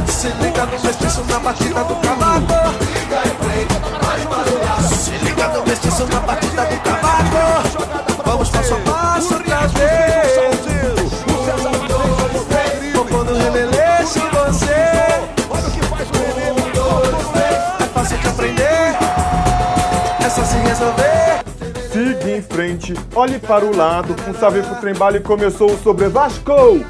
Se liga no mestiço na batida do cavaco. Se liga no mestiço na batida do cavaco. Vamos passo a passo outra vez. Compondo remeleixo em você. É fácil de aprender, é só se resolver. Siga em frente, olhe para o lado. Um salve pro Trembala e começou o Sobre Vasco!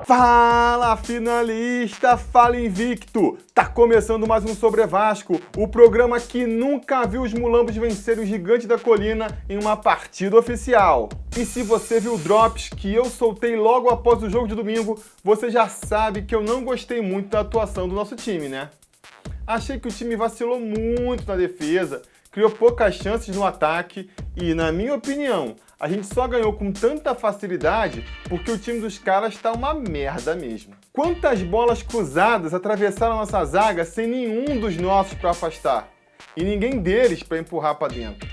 Fala finalista, fala invicto! Tá começando mais um Sobre Vasco, o programa que nunca viu os mulambos vencerem o gigante da colina em uma partida oficial. E se você viu o Drops que eu soltei logo após o jogo de domingo, você já sabe que eu não gostei muito da atuação do nosso time, né? Achei que o time vacilou muito na defesa, criou poucas chances no ataque e, na minha opinião, a gente só ganhou com tanta facilidade porque o time dos caras tá uma merda mesmo. Quantas bolas cruzadas atravessaram nossa zaga sem nenhum dos nossos para afastar? E ninguém deles para empurrar para dentro.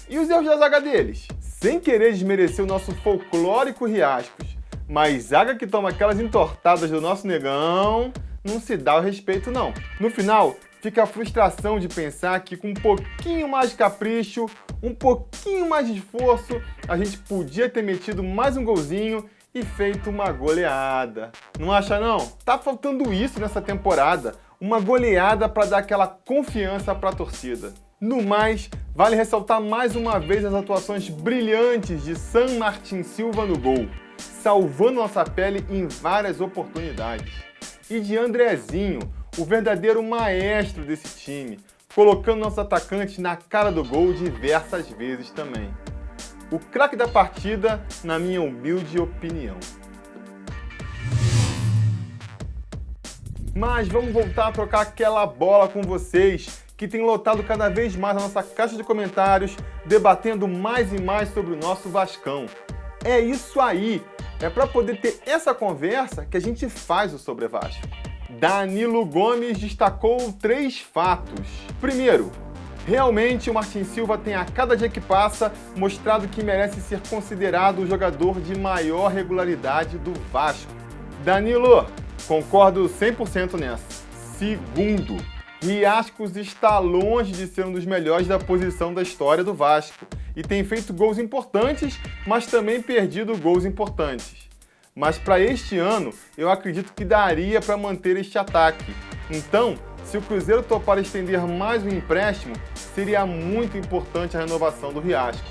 E os erros da zaga deles? Sem querer desmerecer o nosso folclórico Riascos, mas zaga que toma aquelas entortadas do nosso negão, não se dá o respeito não. No final, fica a frustração de pensar que com um pouquinho mais de capricho, um pouquinho mais de esforço, a gente podia ter metido mais um golzinho e feito uma goleada. Não acha não? Tá faltando isso nessa temporada, uma goleada para dar aquela confiança para a torcida. No mais, vale ressaltar mais uma vez as atuações brilhantes de San Martin Silva no gol, salvando nossa pele em várias oportunidades. E de Andrezinho, o verdadeiro maestro desse time, colocando nossos atacantes na cara do gol diversas vezes também. O craque da partida, na minha humilde opinião. Mas vamos voltar a trocar aquela bola com vocês, que tem lotado cada vez mais a nossa caixa de comentários, debatendo mais e mais sobre o nosso Vascão. É isso aí! É para poder ter essa conversa que a gente faz o Sobre Vasco. Danilo Gomes destacou 3 fatos. Primeiro, realmente o Martin Silva tem a cada dia que passa mostrado que merece ser considerado o jogador de maior regularidade do Vasco. Danilo, concordo 100% nessa. Segundo, Riascos está longe de ser um dos melhores da posição da história do Vasco e tem feito gols importantes, mas também perdido gols importantes. Mas para este ano, eu acredito que daria para manter este ataque. Então, se o Cruzeiro topar estender mais um empréstimo, seria muito importante a renovação do Riascos.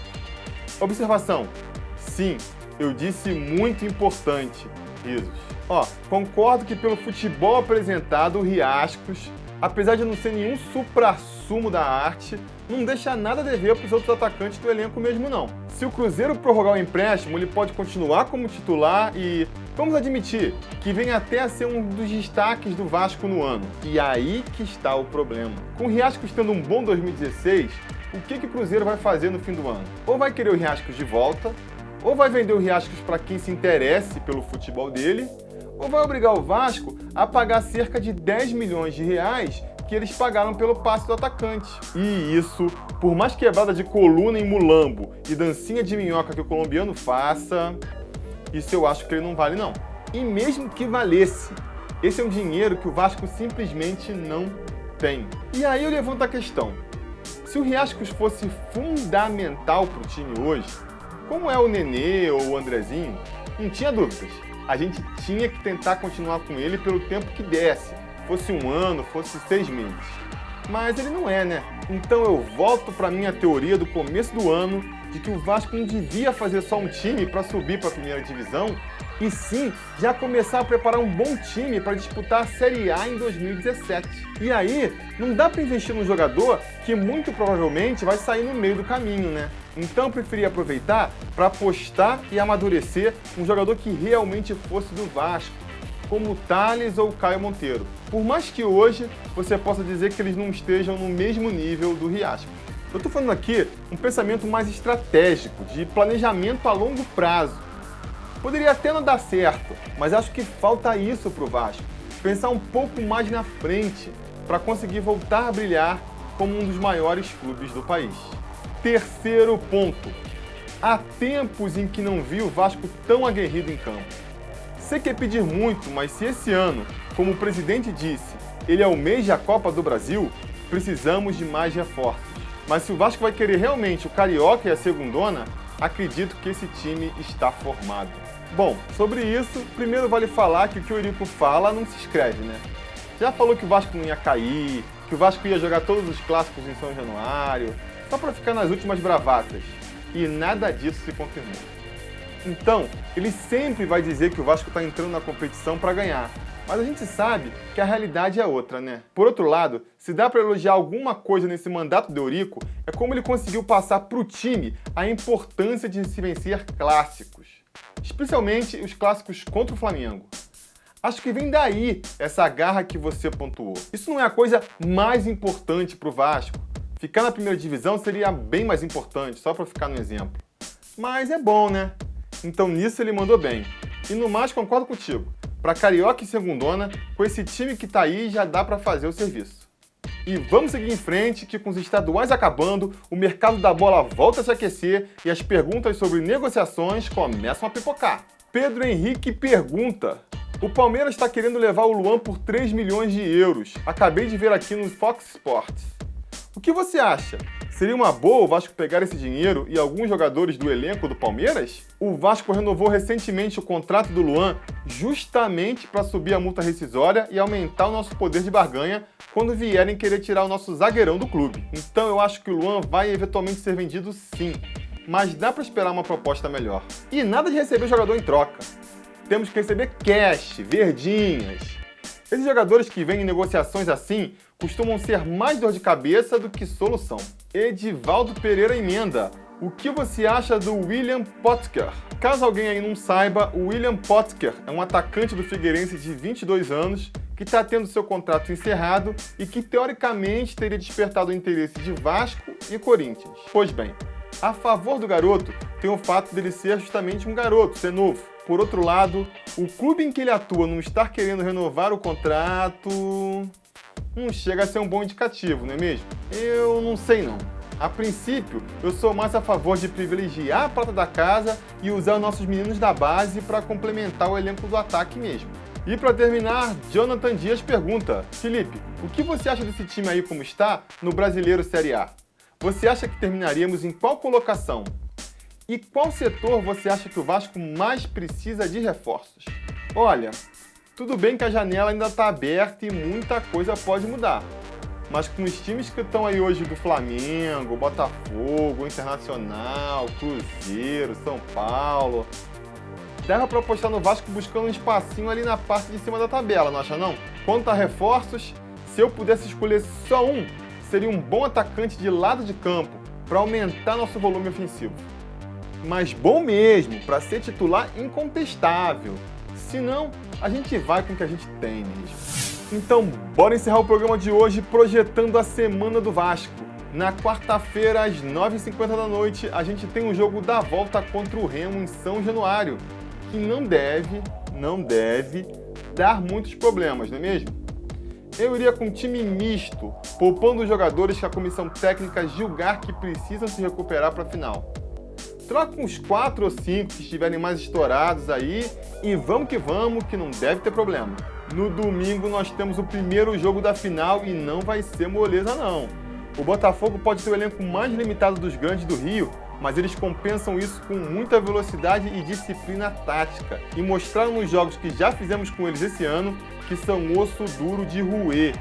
Observação: sim, eu disse muito importante, risos. Concordo que pelo futebol apresentado, o Riascos, apesar de não ser nenhum suprassumo da arte, não deixa nada a dever para os outros atacantes do elenco mesmo não. Se o Cruzeiro prorrogar o empréstimo, ele pode continuar como titular e, vamos admitir, que vem até a ser um dos destaques do Vasco no ano. E aí que está o problema. Com o Riascos tendo um bom 2016, o que o Cruzeiro vai fazer no fim do ano? Ou vai querer o Riascos de volta, ou vai vender o Riascos para quem se interesse pelo futebol dele, ou vai obrigar o Vasco a pagar cerca de 10 milhões de reais que eles pagaram pelo passe do atacante. E isso, por mais quebrada de coluna em mulambo e dancinha de minhoca que o colombiano faça, isso eu acho que ele não vale não. E mesmo que valesse, esse é um dinheiro que o Vasco simplesmente não tem. E aí eu levanto a questão: se o Riascos fosse fundamental para o time hoje, como é o Nenê ou o Andrezinho, não tinha dúvidas. A gente tinha que tentar continuar com ele pelo tempo que desse. Fosse 1 ano, fosse 6 meses. Mas ele não é, né? Então eu volto para minha teoria do começo do ano de que o Vasco não devia fazer só um time para subir para a primeira divisão, e sim já começar a preparar um bom time para disputar a Série A em 2017. E aí, não dá para investir num jogador que muito provavelmente vai sair no meio do caminho, né? Então eu preferi aproveitar para apostar e amadurecer um jogador que realmente fosse do Vasco, como o Thales ou o Caio Monteiro. Por mais que hoje você possa dizer que eles não estejam no mesmo nível do Riascos. Eu estou falando aqui um pensamento mais estratégico, de planejamento a longo prazo. Poderia até não dar certo, mas acho que falta isso para o Vasco. Pensar um pouco mais na frente, para conseguir voltar a brilhar como um dos maiores clubes do país. Terceiro ponto. Há tempos em que não vi o Vasco tão aguerrido em campo. Sei que é pedir muito, mas se esse ano, como o presidente disse, ele é o mês da Copa do Brasil, precisamos de mais reforços. Mas se o Vasco vai querer realmente o Carioca e a Segundona, acredito que esse time está formado. Bom, sobre isso, primeiro vale falar que o que o Eurico fala não se escreve, né? Já falou que o Vasco não ia cair, que o Vasco ia jogar todos os clássicos em São Januário, só para ficar nas últimas bravatas. E nada disso se confirmou. Então, ele sempre vai dizer que o Vasco está entrando na competição para ganhar. Mas a gente sabe que a realidade é outra, né? Por outro lado, se dá para elogiar alguma coisa nesse mandato do Eurico, é como ele conseguiu passar para o time a importância de se vencer clássicos. Especialmente os clássicos contra o Flamengo. Acho que vem daí essa garra que você pontuou. Isso não é a coisa mais importante para o Vasco. Ficar na primeira divisão seria bem mais importante, só para ficar no exemplo. Mas é bom, né? Então nisso ele mandou bem. E no mais concordo contigo. Para Carioca e Segundona, com esse time que tá aí já dá para fazer o serviço. E vamos seguir em frente que com os estaduais acabando, o mercado da bola volta a se aquecer e as perguntas sobre negociações começam a pipocar. Pedro Henrique pergunta: o Palmeiras está querendo levar o Luan por 3 milhões de euros. Acabei de ver aqui no Fox Sports. O que você acha? Seria uma boa o Vasco pegar esse dinheiro e alguns jogadores do elenco do Palmeiras? O Vasco renovou recentemente o contrato do Luan justamente para subir a multa rescisória e aumentar o nosso poder de barganha quando vierem querer tirar o nosso zagueirão do clube. Então eu acho que o Luan vai eventualmente ser vendido sim, mas dá para esperar uma proposta melhor. E nada de receber jogador em troca. Temos que receber cash, verdinhas. Esses jogadores que vêm em negociações assim costumam ser mais dor de cabeça do que solução. Edivaldo Pereira emenda: o que você acha do William Potker? Caso alguém aí não saiba, o William Potker é um atacante do Figueirense de 22 anos que está tendo seu contrato encerrado e que teoricamente teria despertado o interesse de Vasco e Corinthians. Pois bem, a favor do garoto tem o fato dele ser justamente um garoto, ser novo. Por outro lado, o clube em que ele atua não estar querendo renovar o contrato não chega a ser um bom indicativo, não é mesmo? Eu não sei não. A princípio, eu sou mais a favor de privilegiar a prata da casa e usar nossos meninos da base para complementar o elenco do ataque mesmo. E para terminar, Jonathan Dias pergunta: Felipe, o que você acha desse time aí como está no Brasileiro Série A? Você acha que terminaríamos em qual colocação? E qual setor você acha que o Vasco mais precisa de reforços? Olha, tudo bem que a janela ainda está aberta e muita coisa pode mudar. Mas com os times que estão aí hoje do Flamengo, Botafogo, Internacional, Cruzeiro, São Paulo, dava para apostar no Vasco buscando um espacinho ali na parte de cima da tabela, não acha não? Quanto a reforços, se eu pudesse escolher só um, seria um bom atacante de lado de campo para aumentar nosso volume ofensivo. Mas bom mesmo, para ser titular incontestável. Se não, a gente vai com o que a gente tem mesmo. Então, bora encerrar o programa de hoje projetando a Semana do Vasco. Na quarta-feira, às 9h50 da noite, a gente tem um jogo da volta contra o Remo em São Januário, que não deve dar muitos problemas, não é mesmo? Eu iria com um time misto, poupando os jogadores que a comissão técnica julgar que precisam se recuperar para a final. Troca uns 4 ou 5 que estiverem mais estourados aí e vamos, que não deve ter problema. No domingo nós temos o primeiro jogo da final e não vai ser moleza não. O Botafogo pode ter o elenco mais limitado dos grandes do Rio, mas eles compensam isso com muita velocidade e disciplina tática. E mostraram nos jogos que já fizemos com eles esse ano que são osso duro de roer.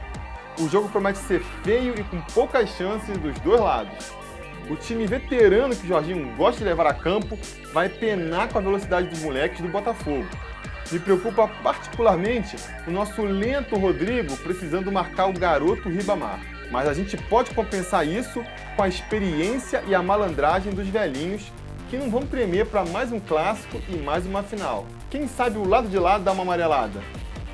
O jogo promete ser feio e com poucas chances dos dois lados. O time veterano que o Jorginho gosta de levar a campo vai penar com a velocidade dos moleques do Botafogo. Me preocupa particularmente o nosso lento Rodrigo precisando marcar o garoto Ribamar. Mas a gente pode compensar isso com a experiência e a malandragem dos velhinhos que não vão tremer para mais um clássico e mais uma final. Quem sabe o lado de lá dá uma amarelada?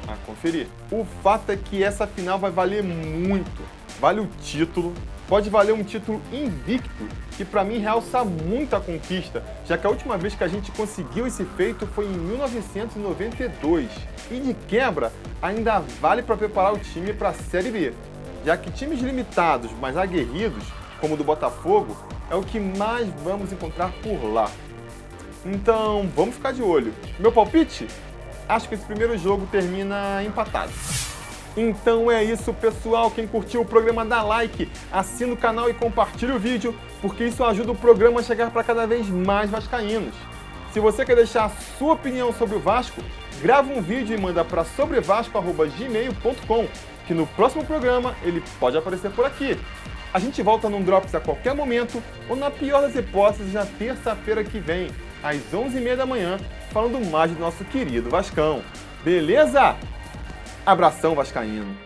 A conferir. O fato é que essa final vai valer muito. Vale o título. Pode valer um título invicto, que para mim realça muito a conquista, já que a última vez que a gente conseguiu esse feito foi em 1992. E de quebra, ainda vale para preparar o time para a Série B. já que times limitados, mas aguerridos, como o do Botafogo, é o que mais vamos encontrar por lá. Então, vamos ficar de olho. Meu palpite? Acho que esse primeiro jogo termina empatado. Então é isso, pessoal. Quem curtiu o programa, dá like, assina o canal e compartilha o vídeo, porque isso ajuda o programa a chegar para cada vez mais vascaínos. Se você quer deixar a sua opinião sobre o Vasco, grava um vídeo e manda para sobrevasco@gmail.com, que no próximo programa ele pode aparecer por aqui. A gente volta num Drops a qualquer momento, ou na pior das hipóteses, na terça-feira que vem, às 11h30 da manhã, falando mais do nosso querido Vascão. Beleza? Abração vascaíno.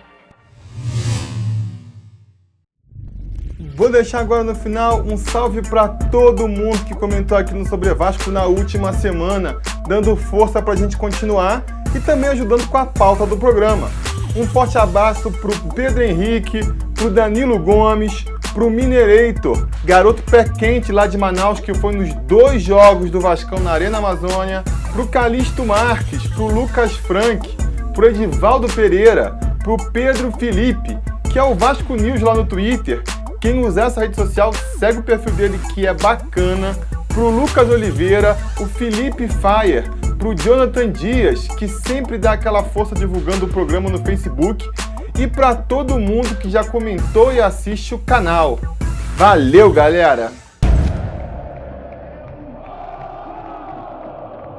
Vou deixar agora no final um salve para todo mundo que comentou aqui no Sobre Vasco na última semana, dando força pra gente continuar e também ajudando com a pauta do programa. Um forte abraço pro Pedro Henrique, pro Danilo Gomes, pro Minerator, garoto pé quente lá de Manaus, que foi nos 2 jogos do Vascão na Arena Amazônia, pro Calixto Marques, pro Lucas Frank, pro Edivaldo Pereira, pro Pedro Felipe, que é o Vasco News lá no Twitter. Quem usar essa rede social, segue o perfil dele que é bacana. Pro Lucas Oliveira, o Felipe Fire, pro Jonathan Dias, que sempre dá aquela força divulgando o programa no Facebook, e para todo mundo que já comentou e assiste o canal. Valeu, galera!